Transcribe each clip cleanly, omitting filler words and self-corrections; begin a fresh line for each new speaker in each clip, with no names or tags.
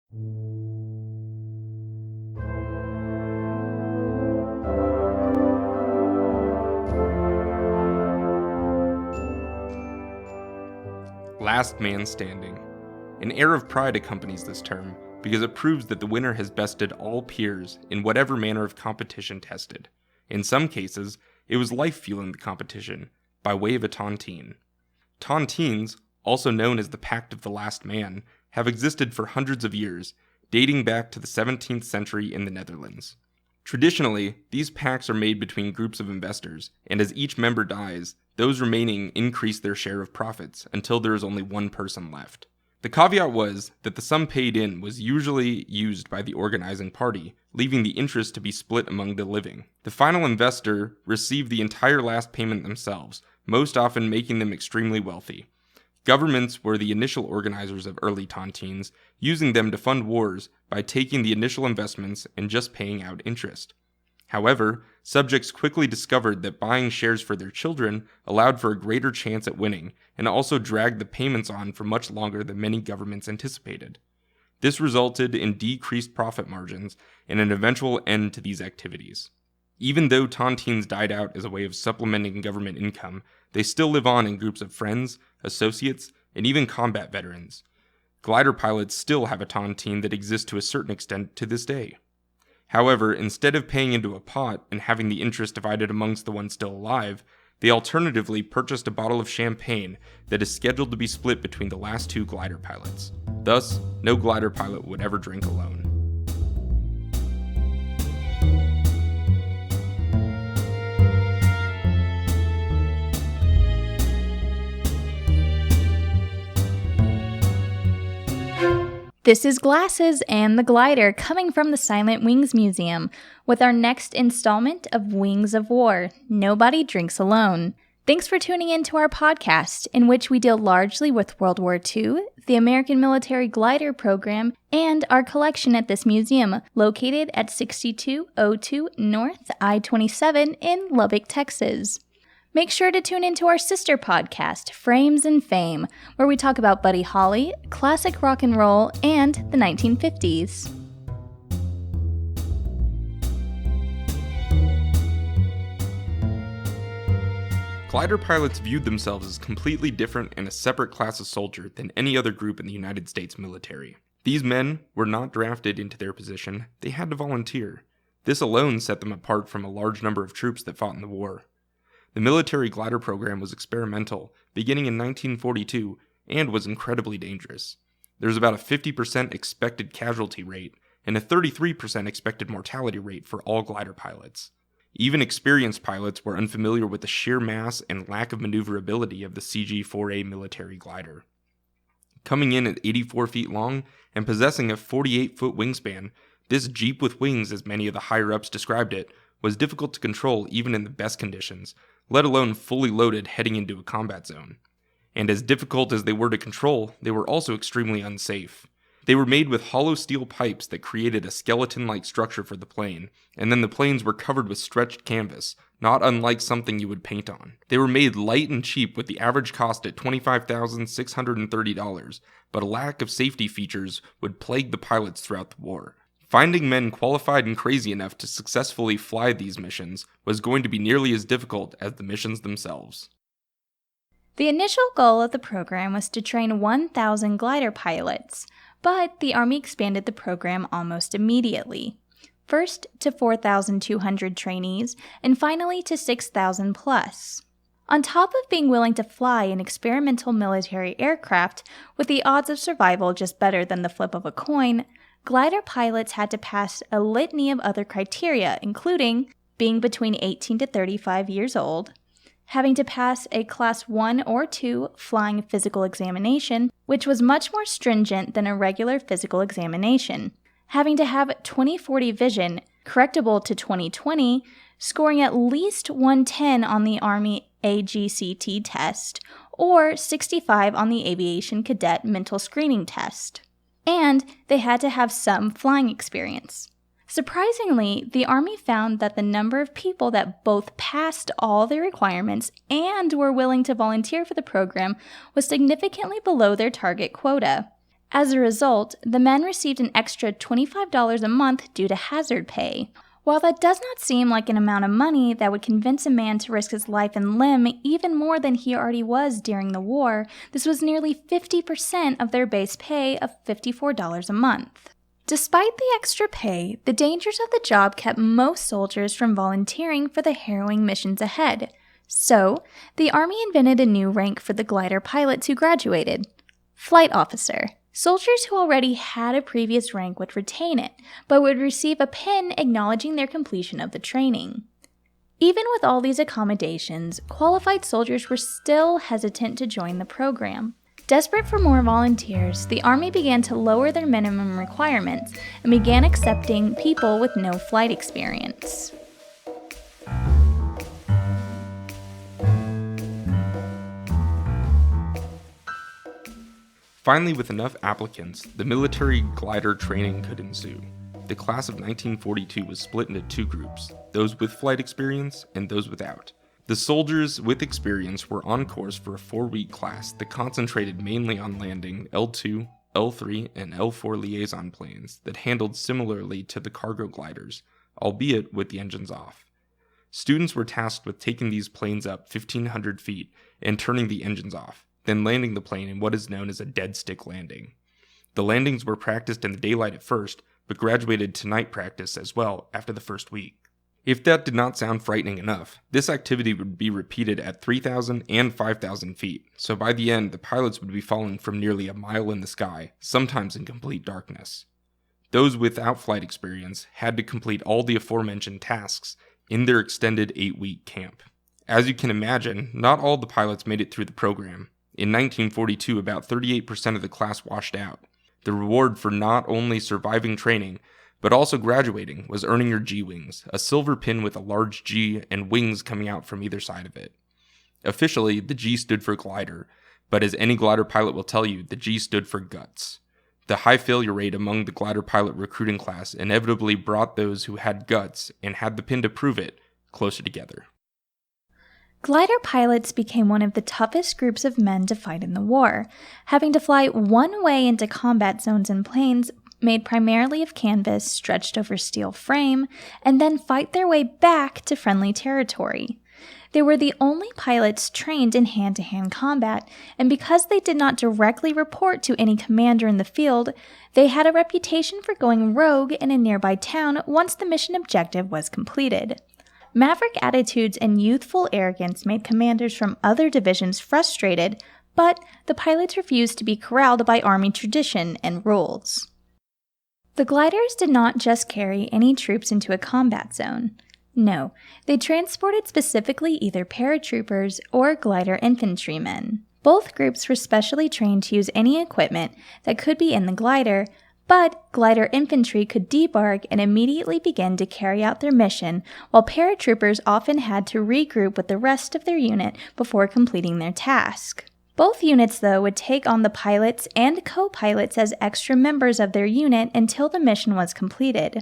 Last man standing. An air of pride accompanies this term because it proves that the winner has bested all peers in whatever manner of competition tested. In some cases, it was life fueling the competition by way of a tontine. Tontines, also known as the Pact of the Last Man, have existed for hundreds of years, dating back to the 17th century in the Netherlands. Traditionally, these pacts are made between groups of investors, and as each member dies, those remaining increase their share of profits until there is only one person left. The caveat was that the sum paid in was usually used by the organizing party, leaving the interest to be split among the living. The final investor received the entire last payment themselves, most often making them extremely wealthy. Governments were the initial organizers of early tontines, using them to fund wars by taking the initial investments and just paying out interest. However, subjects quickly discovered that buying shares for their children allowed for a greater chance at winning, and also dragged the payments on for much longer than many governments anticipated. This resulted in decreased profit margins and an eventual end to these activities. Even though tontines died out as a way of supplementing government income, they still live on in groups of friends, associates, and even combat veterans. Glider pilots still have a tontine that exists to a certain extent to this day. However, instead of paying into a pot and having the interest divided amongst the ones still alive, they alternatively purchased a bottle of champagne that is scheduled to be split between the last two glider pilots. Thus, no glider pilot would ever drink alone.
This is Glasses and the Glider coming from the Silent Wings Museum with our next installment of Wings of War, Nobody Drinks Alone. Thanks for tuning in to our podcast, in which we deal largely with World War II, the American Military Glider Program, and our collection at this museum, located at 6202 North I-27 in Lubbock, Texas. Make sure to tune into our sister podcast, Frames and Fame, where we talk about Buddy Holly, classic rock and roll, and the 1950s.
Glider pilots viewed themselves as completely different and a separate class of soldier than any other group in the United States military. These men were not drafted into their position, they had to volunteer. This alone set them apart from a large number of troops that fought in the war. The military glider program was experimental, beginning in 1942, and was incredibly dangerous. There was about a 50% expected casualty rate and a 33% expected mortality rate for all glider pilots. Even experienced pilots were unfamiliar with the sheer mass and lack of maneuverability of the CG-4A military glider. Coming in at 84 feet long and possessing a 48-foot wingspan, this Jeep with wings, as many of the higher-ups described it, was difficult to control even in the best conditions, let alone fully loaded heading into a combat zone. And as difficult as they were to control, they were also extremely unsafe. They were made with hollow steel pipes that created a skeleton-like structure for the plane, and then the planes were covered with stretched canvas, not unlike something you would paint on. They were made light and cheap with the average cost at $25,630, but a lack of safety features would plague the pilots throughout the war. Finding men qualified and crazy enough to successfully fly these missions was going to be nearly as difficult as the missions themselves.
The initial goal of the program was to train 1,000 glider pilots, but the Army expanded the program almost immediately. First to 4,200 trainees, and finally to 6,000 plus. On top of being willing to fly an experimental military aircraft with the odds of survival just better than the flip of a coin, glider pilots had to pass a litany of other criteria, including being between 18 to 35 years old, having to pass a Class 1 or 2 flying physical examination, which was much more stringent than a regular physical examination, having to have 20/40 vision, correctable to 20/20, scoring at least 110 on the Army AGCT test, or 65 on the Aviation Cadet Mental Screening Test. And they had to have some flying experience. Surprisingly, the Army found that the number of people that both passed all the requirements and were willing to volunteer for the program was significantly below their target quota. As a result, the men received an extra $25 a month due to hazard pay. While that does not seem like an amount of money that would convince a man to risk his life and limb even more than he already was during the war, this was nearly 50% of their base pay of $54 a month. Despite the extra pay, the dangers of the job kept most soldiers from volunteering for the harrowing missions ahead. So, the Army invented a new rank for the glider pilots who graduated: flight officer. Soldiers who already had a previous rank would retain it, but would receive a pin acknowledging their completion of the training. Even with all these accommodations, qualified soldiers were still hesitant to join the program. Desperate for more volunteers, the Army began to lower their minimum requirements and began accepting people with no flight experience.
Finally, with enough applicants, the military glider training could ensue. The class of 1942 was split into two groups, those with flight experience and those without. The soldiers with experience were on course for a 4-week class that concentrated mainly on landing L2, L3, and L4 liaison planes that handled similarly to the cargo gliders, albeit with the engines off. Students were tasked with taking these planes up 1,500 feet and turning the engines off, then landing the plane in what is known as a dead stick landing. The landings were practiced in the daylight at first, but graduated to night practice as well after the first week. If that did not sound frightening enough, this activity would be repeated at 3,000 and 5,000 feet, so by the end the pilots would be falling from nearly a mile in the sky, sometimes in complete darkness. Those without flight experience had to complete all the aforementioned tasks in their extended 8-week camp. As you can imagine, not all the pilots made it through the program. In 1942, about 38% of the class washed out. The reward for not only surviving training, but also graduating was earning your G-wings, a silver pin with a large G and wings coming out from either side of it. Officially, the G stood for glider, but as any glider pilot will tell you, the G stood for guts. The high failure rate among the glider pilot recruiting class inevitably brought those who had guts and had the pin to prove it closer together.
Glider pilots became one of the toughest groups of men to fight in the war, having to fly one way into combat zones in planes made primarily of canvas stretched over steel frame, and then fight their way back to friendly territory. They were the only pilots trained in hand-to-hand combat, and because they did not directly report to any commander in the field, they had a reputation for going rogue in a nearby town once the mission objective was completed. Maverick attitudes and youthful arrogance made commanders from other divisions frustrated, but the pilots refused to be corralled by Army tradition and rules. The gliders did not just carry any troops into a combat zone. No, they transported specifically either paratroopers or glider infantrymen. Both groups were specially trained to use any equipment that could be in the glider, but glider infantry could debark and immediately begin to carry out their mission, while paratroopers often had to regroup with the rest of their unit before completing their task. Both units, though, would take on the pilots and co-pilots as extra members of their unit until the mission was completed.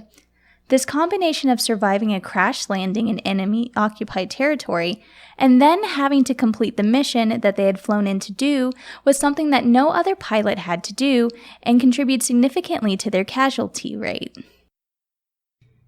This combination of surviving a crash landing in enemy-occupied territory and then having to complete the mission that they had flown in to do was something that no other pilot had to do and contributed significantly to their casualty rate.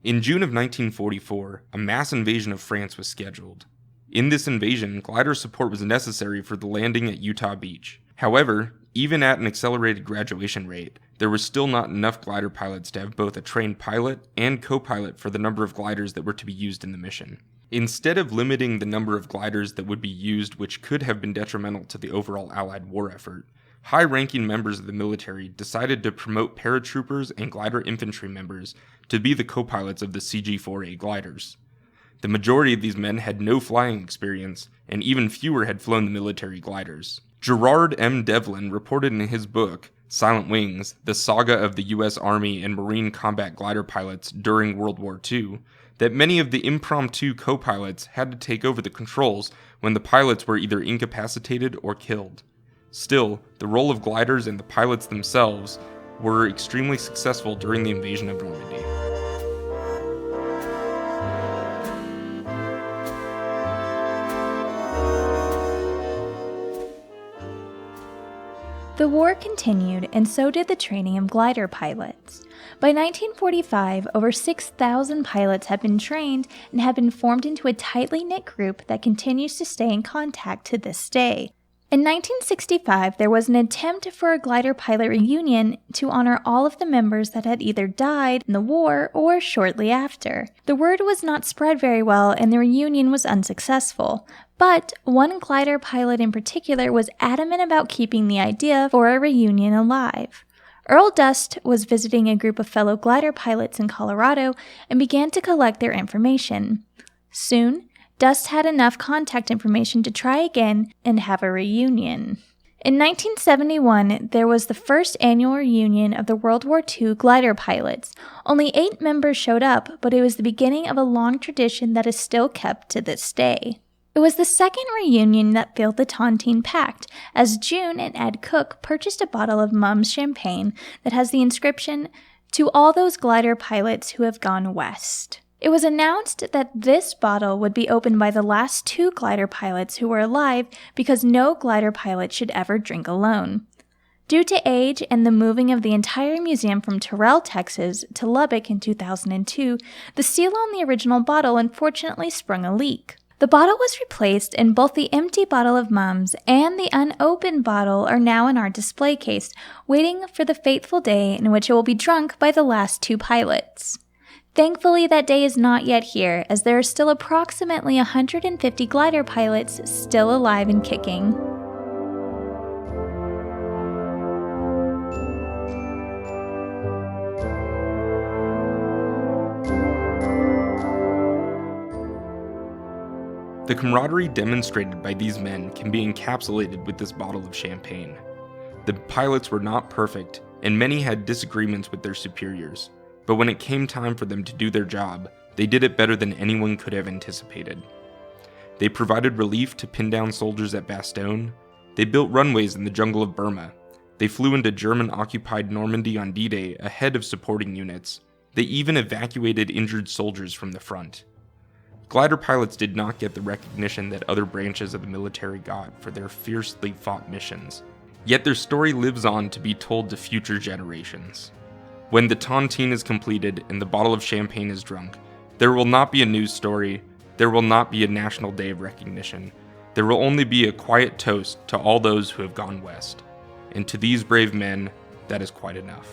In June of 1944, a mass invasion of France was scheduled. In this invasion, glider support was necessary for the landing at Utah Beach. However, even at an accelerated graduation rate, there was still not enough glider pilots to have both a trained pilot and co-pilot for the number of gliders that were to be used in the mission. Instead of limiting the number of gliders that would be used, which could have been detrimental to the overall Allied war effort, high-ranking members of the military decided to promote paratroopers and glider infantry members to be the co-pilots of the CG-4A gliders. The majority of these men had no flying experience, and even fewer had flown the military gliders. Gerard M. Devlin reported in his book, Silent Wings, the saga of the U.S. Army and Marine combat glider pilots during World War II, that many of the impromptu co-pilots had to take over the controls when the pilots were either incapacitated or killed. Still, the role of gliders and the pilots themselves were extremely successful during the invasion of Normandy.
The war continued, and so did the training of glider pilots. By 1945, over 6,000 pilots had been trained and had been formed into a tightly knit group that continues to stay in contact to this day. In 1965, there was an attempt for a glider pilot reunion to honor all of the members that had either died in the war or shortly after. The word was not spread very well and the reunion was unsuccessful, but one glider pilot in particular was adamant about keeping the idea for a reunion alive. Earl Dust was visiting a group of fellow glider pilots in Colorado and began to collect their information. Soon, Dust had enough contact information to try again and have a reunion. In 1971, there was the first annual reunion of the World War II glider pilots. Only 8 members showed up, but it was the beginning of a long tradition that is still kept to this day. It was the second reunion that filled the Tontine Pact, as June and Ed Cook purchased a bottle of Mum's champagne that has the inscription, "To all those glider pilots who have gone west." It was announced that this bottle would be opened by the last 2 glider pilots who were alive because no glider pilot should ever drink alone. Due to age and the moving of the entire museum from Terrell, Texas to Lubbock in 2002, the seal on the original bottle unfortunately sprung a leak. The bottle was replaced, and both the empty bottle of Mum's and the unopened bottle are now in our display case, waiting for the fateful day in which it will be drunk by the last 2 pilots. Thankfully, that day is not yet here, as there are still approximately 150 glider pilots still alive and kicking.
The camaraderie demonstrated by these men can be encapsulated with this bottle of champagne. The pilots were not perfect, and many had disagreements with their superiors. But when it came time for them to do their job, they did it better than anyone could have anticipated. They provided relief to pinned down soldiers at Bastogne. They built runways in the jungle of Burma. They flew into German-occupied Normandy on D-Day ahead of supporting units. They even evacuated injured soldiers from the front. Glider pilots did not get the recognition that other branches of the military got for their fiercely fought missions. Yet their story lives on to be told to future generations. When the tontine is completed and the bottle of champagne is drunk, there will not be a news story, there will not be a national day of recognition. There will only be a quiet toast to all those who have gone west. And to these brave men, that is quite enough.